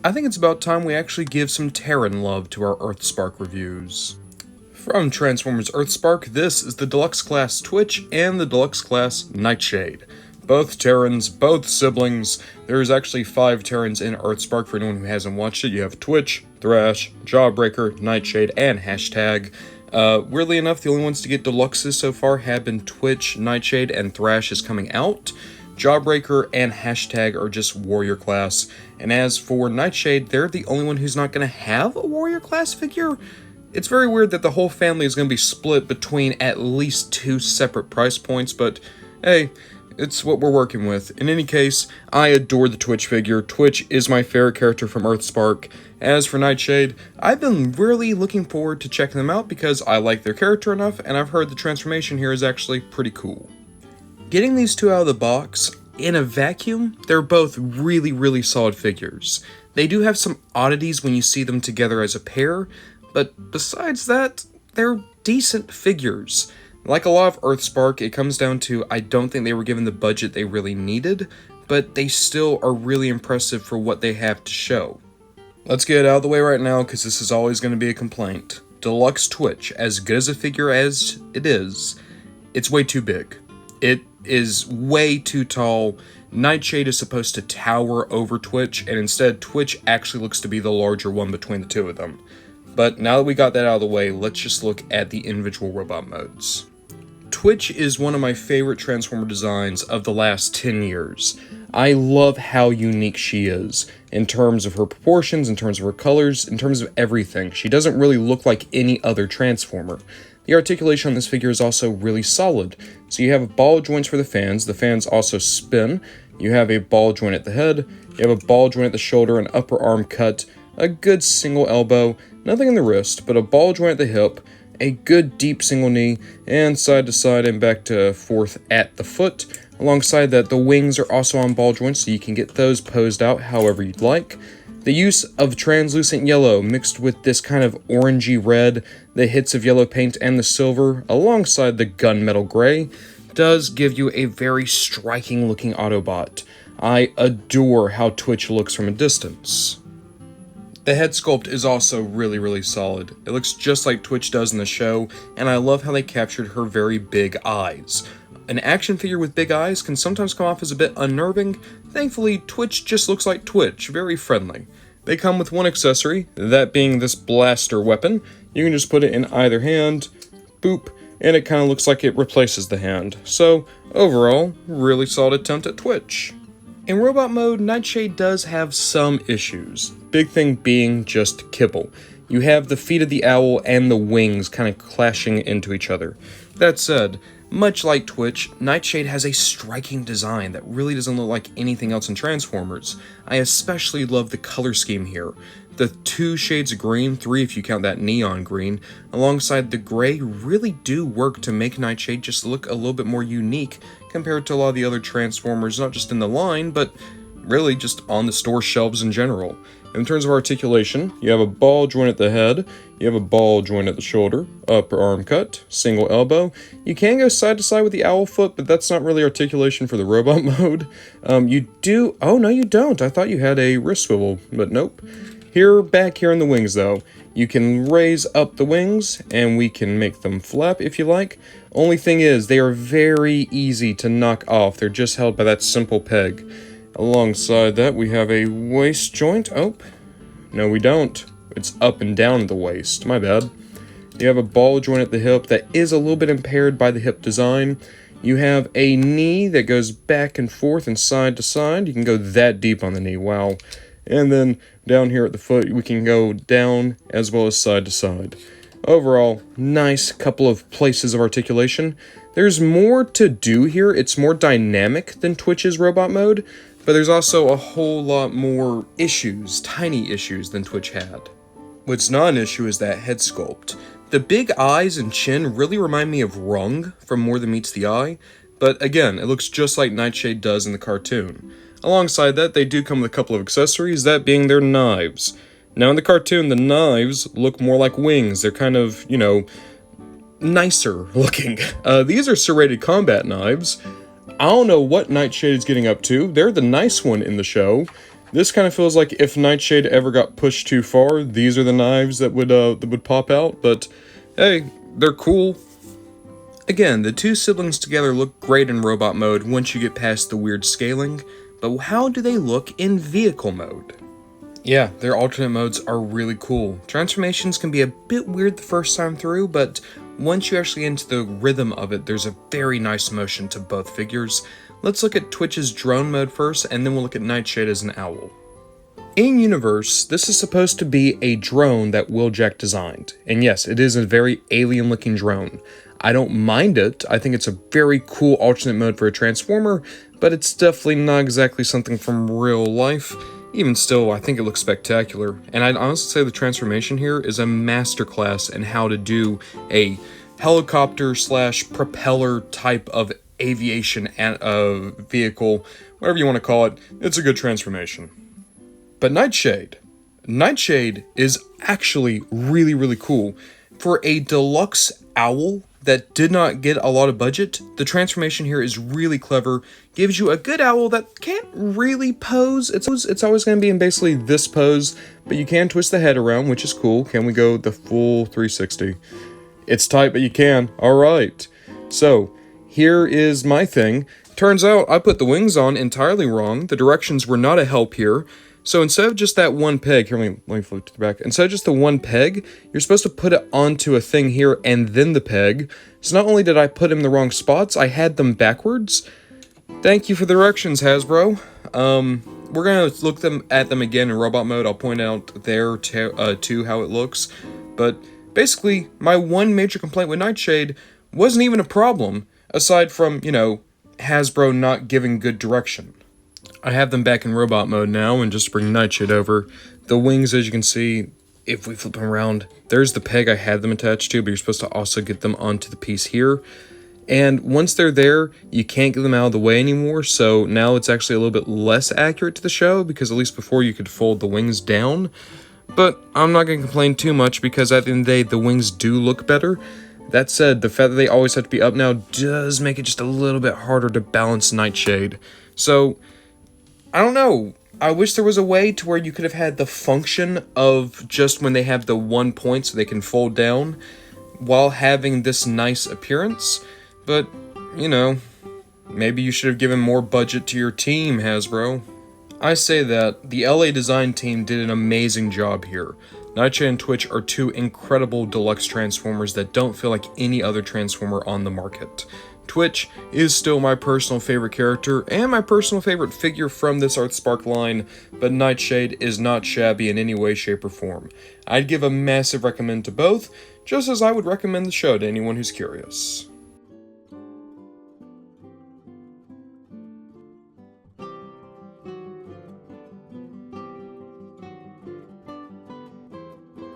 I think it's about time we actually give some Terran love to our Earthspark reviews. From Transformers Earthspark, this is the Deluxe class Twitch and the Deluxe class Nightshade. Both Terrans, both siblings. There's actually 5 Terrans in Earthspark for anyone who hasn't watched it. You have Twitch, Thrash, Jawbreaker, Nightshade, and Hashtag. Weirdly enough, the only ones to get Deluxes so far have been Twitch, Nightshade, and Thrash is coming out. Jawbreaker and Hashtag are just Warrior class. And as for Nightshade, they're the only one who's not going to have a Warrior class figure. It's very weird that the whole family is going to be split between at least 2 separate price points, but hey, it's what we're working with. In any case, I adore the Twitch figure. Twitch is my favorite character from Earthspark. As for Nightshade, I've been really looking forward to checking them out because I like their character enough, and I've heard the transformation here is actually pretty cool. Getting these two out of the box, in a vacuum, they're both really solid figures. They do have some oddities when you see them together as a pair, but besides that, they're decent figures. Like a lot of Earthspark, it comes down to I don't think they were given the budget they really needed, but they still are really impressive for what they have to show. Let's get it out of the way right now, because this is always going to be a complaint. Deluxe Twitch, as good as a figure as it is, it's way too big. It is way too tall. Nightshade is supposed to tower over Twitch, and instead Twitch actually looks to be the larger one between the two of them. But now that we got that out of the way, let's just look at the individual robot modes. Twitch is one of my favorite Transformer designs of the last 10 years. I love how unique she is, in terms of her proportions, in terms of her colors, in terms of everything. She doesn't really look like any other Transformer. The articulation on this figure is also really solid. So you have ball joints for the fans also spin, you have a ball joint at the head, you have a ball joint at the shoulder, an upper arm cut, a good single elbow, nothing in the wrist, but a ball joint at the hip, a good deep single knee, and side to side and back to forth at the foot. Alongside that, the wings are also on ball joints, so you can get those posed out however you'd like. The use of translucent yellow mixed with this kind of orangey red, the hits of yellow paint and the silver, alongside the gunmetal gray, does give you a very striking looking Autobot. I adore how Twitch looks from a distance. The head sculpt is also really solid. It looks just like Twitch does in the show, and I love how they captured her very big eyes. An action figure with big eyes can sometimes come off as a bit unnerving. Thankfully, Twitch just looks like Twitch, very friendly. They come with one accessory, that being this blaster weapon. You can just put it in either hand, boop, and it kind of looks like it replaces the hand. So, overall, really solid attempt at Twitch. In robot mode, Nightshade does have some issues. Big thing being just kibble. You have the feet of the owl and the wings kind of clashing into each other. That said, much like Twitch, Nightshade has a striking design that really doesn't look like anything else in Transformers. I especially love the color scheme here. The 2 shades of green, 3 if you count that neon green, alongside the gray really do work to make Nightshade just look a little bit more unique compared to a lot of the other Transformers, not just in the line, but really just on the store shelves in general. In terms of articulation, you have a ball joint at the head, you have a ball joint at the shoulder, upper arm cut, single elbow. You can go side to side with the owl foot, but that's not really articulation for the robot mode. You do, oh no you don't, I thought you had a wrist swivel, but nope. Back here in the wings though, you can raise up the wings, and we can make them flap if you like. Only thing is, they are very easy to knock off, they're just held by that simple peg. Alongside that, we have a waist joint. Oh, no we don't. It's up and down at the waist. My bad. You have a ball joint at the hip that is a little bit impaired by the hip design. You have a knee that goes back and forth and side to side. You can go that deep on the knee. Wow. And then down here at the foot, we can go down as well as side to side. Overall, nice couple of places of articulation. There's more to do here. It's more dynamic than Twitch's robot mode, but there's also a whole lot more issues, tiny issues, than Twitch had. What's not an issue is that head sculpt. The big eyes and chin really remind me of Rung from More Than Meets the Eye, but again, it looks just like Nightshade does in the cartoon. Alongside that, they do come with a couple of accessories, that being their knives. Now in the cartoon, the knives look more like wings. They're kind of, you know, nicer looking. These are serrated combat knives. I don't know what Nightshade is getting up to. They're the nice one in the show. This kind of feels like if Nightshade ever got pushed too far, these are the knives that would pop out, but hey, they're cool. Again, the two siblings together look great in robot mode once you get past the weird scaling, but how do they look in vehicle mode? Yeah, their alternate modes are really cool. Transformations can be a bit weird the first time through, but once you actually get into the rhythm of it, there's a very nice motion to both figures. Let's look at Twitch's drone mode first, and then we'll look at Nightshade as an owl. In universe, this is supposed to be a drone that Wheeljack designed. And yes, it is a very alien-looking drone. I don't mind it. I think it's a very cool alternate mode for a Transformer, but it's definitely not exactly something from real life. Even still, I think it looks spectacular. And I'd honestly say the transformation here is a masterclass in how to do a helicopter / propeller type of aviation vehicle, whatever you want to call it. It's a good transformation. But Nightshade is actually really, really cool. For a deluxe owl that did not get a lot of budget, the transformation here is really clever. Gives you a good owl that can't really pose. It's always going to be in basically this pose, but you can twist the head around, which is cool. Can we go the full 360? It's tight, but you can. All right. So here is my thing. Turns out I put the wings on entirely wrong. The directions were not a help here. So instead of just that one peg, here, let me flip to the back. Instead of just the one peg, you're supposed to put it onto a thing here and then the peg. So not only did I put them in the wrong spots, I had them backwards. Thank you for the directions, Hasbro. We're going to look at them again in robot mode. I'll point out there too how it looks. But basically, my one major complaint with Nightshade wasn't even a problem, aside from, Hasbro not giving good direction. I have them back in robot mode now, and just to bring Nightshade over, the wings, as you can see, if we flip them around, there's the peg I had them attached to, but you're supposed to also get them onto the piece here. And once they're there, you can't get them out of the way anymore, so now it's actually a little bit less accurate to the show, because at least before you could fold the wings down. But I'm not going to complain too much, because at the end of the day, the wings do look better. That said, the fact that they always have to be up now does make it just a little bit harder to balance Nightshade. So I don't know. I wish there was a way to where you could have had the function of just when they have the one point so they can fold down while having this nice appearance. But, maybe you should have given more budget to your team, Hasbro. I say that the LA design team did an amazing job here. Nightshade and Twitch are two incredible deluxe Transformers that don't feel like any other Transformer on the market. Twitch is still my personal favorite character and my personal favorite figure from this Earthspark line, but Nightshade is not shabby in any way, shape, or form. I'd give a massive recommend to both, just as I would recommend the show to anyone who's curious.